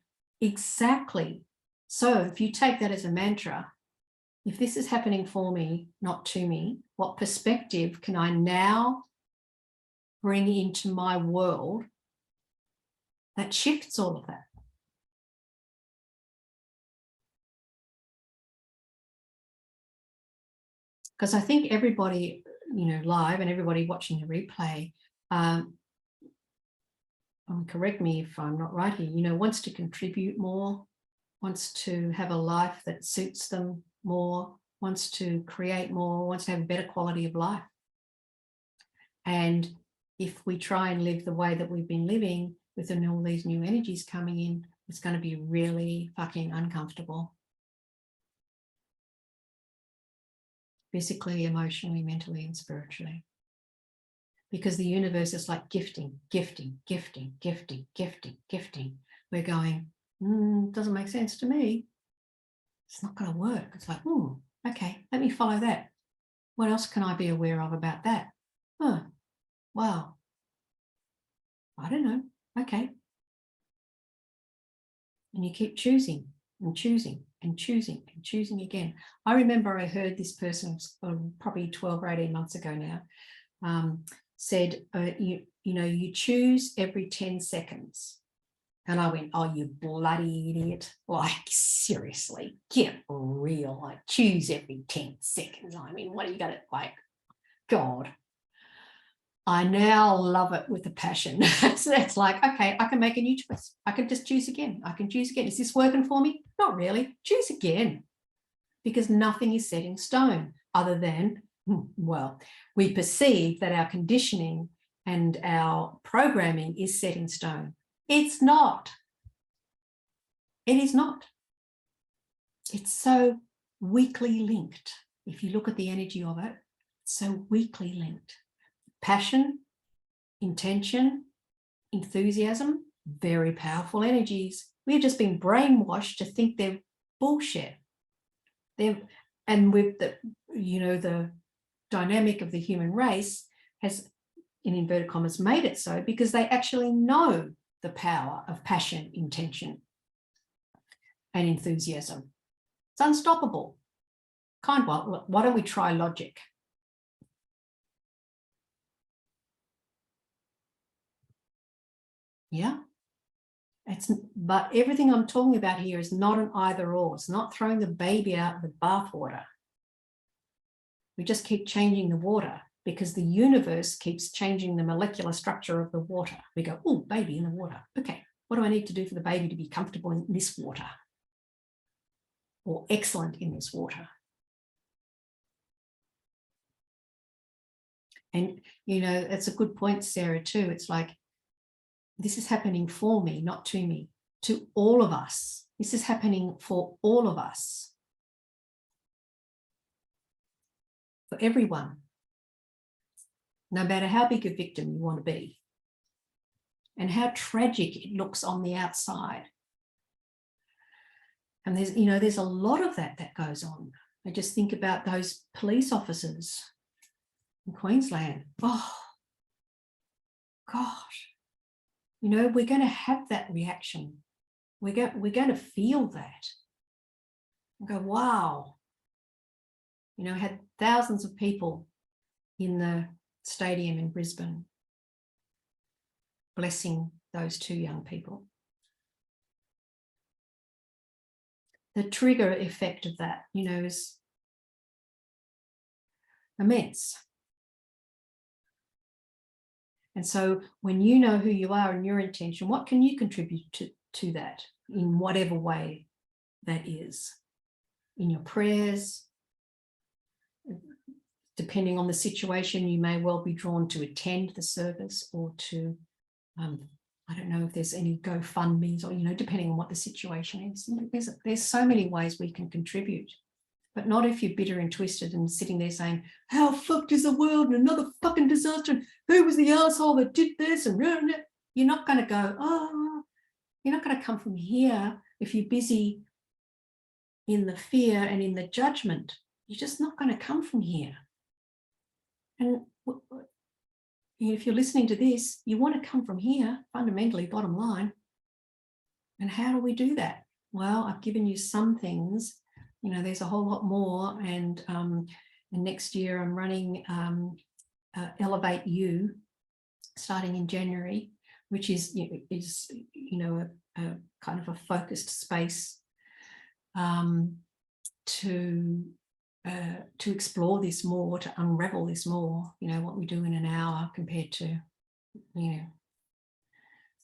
A: Exactly. So if you take that as a mantra, if this is happening for me, not to me, what perspective can I now bring into my world that shifts all of that? because I think everybody, you know, live and everybody watching the replay, correct me if I'm not right here, you know, wants to contribute more, wants to have a life that suits them more, wants to create more, wants to have a better quality of life. And if we try and live the way that we've been living with all these new energies coming in, it's going to be really fucking uncomfortable. Physically, emotionally, mentally, and spiritually. Because the universe is like gifting, gifting, gifting, gifting, gifting, gifting. We're going, doesn't make sense to me. It's not going to work. It's like, okay, let me follow that. What else can I be aware of about that? Oh, wow. I don't know. Okay. And you keep choosing and choosing and choosing and choosing again. I remember I heard this person probably 12 or 18 months ago now, said, you know, you choose every 10 seconds. And I went, oh, you bloody idiot. Like, seriously, get real. Like, choose every 10 seconds. I mean, what are you going to, like, God. I now love it with a passion. So that's like, okay, I can make a new choice. I can just choose again. I can choose again. Is this working for me? Not really. Choose again. Because nothing is set in stone other than, well, we perceive that our conditioning and our programming is set in stone. It's not. It is not. It's so weakly linked. If you look at the energy of it, it's so weakly linked. Passion, intention, enthusiasm, very powerful energies. We've just been brainwashed to think they're bullshit. And with the, you know, the dynamic of the human race has, in inverted commas, made it so because they actually know the power of passion, intention, and enthusiasm. It's unstoppable. Why don't we try logic? Yeah. But everything I'm talking about here is not an either or. It's not throwing the baby out with the bathwater. We just keep changing the water because the universe keeps changing the molecular structure of the water. We go, oh, baby in the water. Okay, what do I need to do for the baby to be comfortable in this water? Or excellent in this water? And, you know, it's a good point, Sarah, too. It's like, this is happening for me, not to me, to all of us. This is happening for all of us, for everyone, no matter how big a victim you want to be and how tragic it looks on the outside. And there's, you know, there's a lot of that goes on. I just think about those police officers in Queensland. Oh, gosh. You know, we're going to have that reaction. We're going to feel that and go, wow. You know, had thousands of people in the stadium in Brisbane blessing those two young people. The trigger effect of that, you know, is immense. And so when you know who you are and your intention, what can you contribute to that in whatever way that is? In your prayers, depending on the situation, you may well be drawn to attend the service or to, I don't know if there's any GoFundMes or, you know, depending on what the situation is. There's so many ways we can contribute, but not if you're bitter and twisted and sitting there saying, how fucked is the world and another fucking disaster? And who was the asshole that did this? And you're not going to go, oh, you're not going to come from here if you're busy in the fear and in the judgment. You're just not going to come from here. And if you're listening to this, you want to come from here, fundamentally, bottom line. And how do we do that? Well, I've given you some things. You know, there's a whole lot more. And next year I'm running Elevate You, starting in January, which is you know, a kind of a focused space to to explore this more, to unravel this more, you know, what we do in an hour compared to, you know,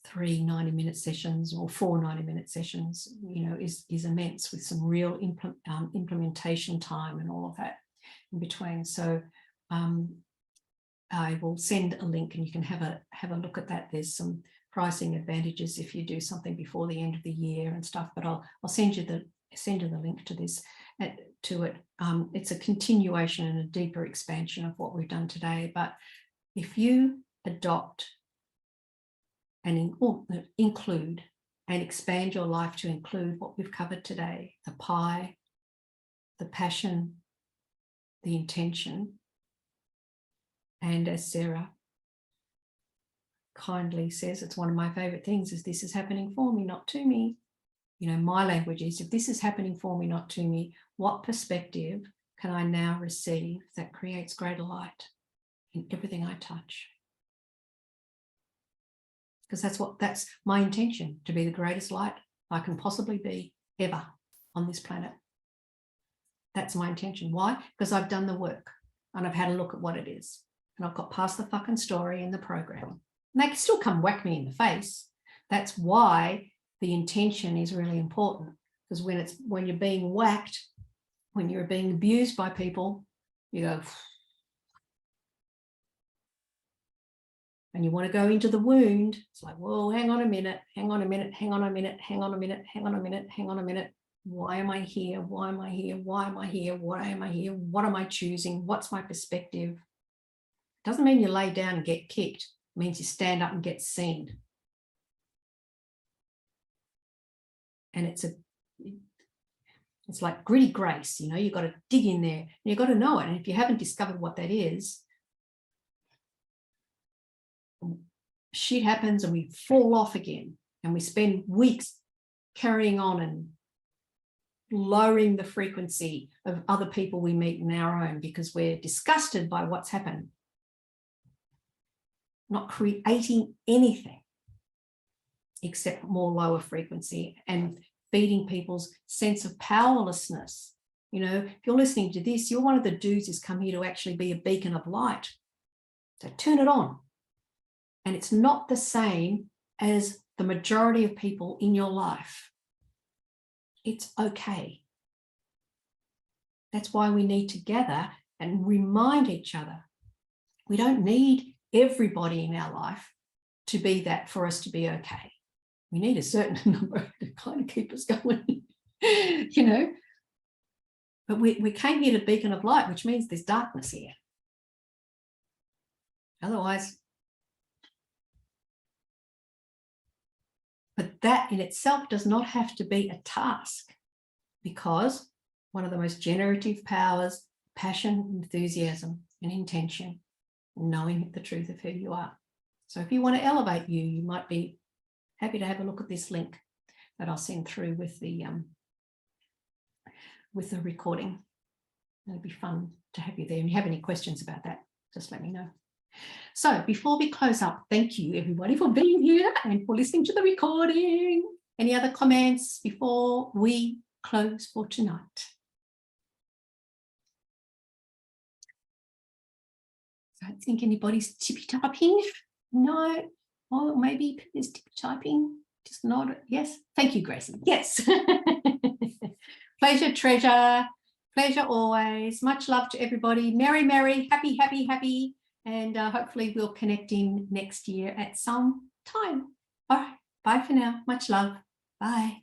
A: 3 90-minute sessions or 4 90-minute sessions, you know, is immense, with some real implementation time and all of that in between. So I will send a link and you can have a look at that. There's some pricing advantages if you do something before the end of the year and stuff, but I'll send you the link to this, to it. It's a continuation and a deeper expansion of what we've done today. But if you adopt and include and expand your life to include what we've covered today, the pie, the passion, the intention, and as Sarah kindly says, it's one of my favorite things, is this is happening for me, not to me. You know, my language is, if this is happening for me, not to me, what perspective can I now receive that creates greater light in everything I touch? Because that's my intention, to be the greatest light I can possibly be ever on this planet. That's my intention. Why? Because I've done the work and I've had a look at what it is. And I've got past the fucking story in the program. And they can still come whack me in the face. That's why the intention is really important. Because when you're being whacked, when you're being abused by people, you go, and you want to go into the wound. It's like, whoa, hang on a minute, hang on a minute, hang on a minute, hang on a minute, hang on a minute, hang on a minute. Why am I here? Why am I here? Why am I here? Why am I here? What am I choosing? What's my perspective? It doesn't mean you lay down and get kicked. It means you stand up and get seen. And it's like gritty grace, you know, you've got to dig in there and you've got to know it. And if you haven't discovered what that is, shit happens and we fall off again, and we spend weeks carrying on and lowering the frequency of other people we meet in our own because we're disgusted by what's happened, not creating anything except more lower frequency and feeding people's sense of powerlessness. You know, if you're listening to this, you're one of the dudes who's come here to actually be a beacon of light. So turn it on. And it's not the same as the majority of people in your life. It's okay. That's why we need to gather and remind each other. We don't need everybody in our life to be that for us to be okay. We need a certain number to kind of keep us going, you know. But we came here to beacon of light, which means there's darkness here. Otherwise, but that in itself does not have to be a task, because one of the most generative powers, passion, enthusiasm, and intention, knowing the truth of who you are. So if you want to elevate you, you might be happy to have a look at this link that I'll send through with the recording. It'll be fun to have you there. And if you have any questions about that, just let me know. So before we close up, thank you everybody for being here and for listening to the recording. Any other comments before we close for tonight? I don't think anybody's tippy-typing. No. Oh, maybe there's tippy-typing. Just nod. Yes. Thank you, Gracie. Yes. Pleasure, treasure. Pleasure always. Much love to everybody. Merry, merry, happy, happy, happy. And hopefully we'll connect in next year at some time. All right. Bye for now. Much love. Bye.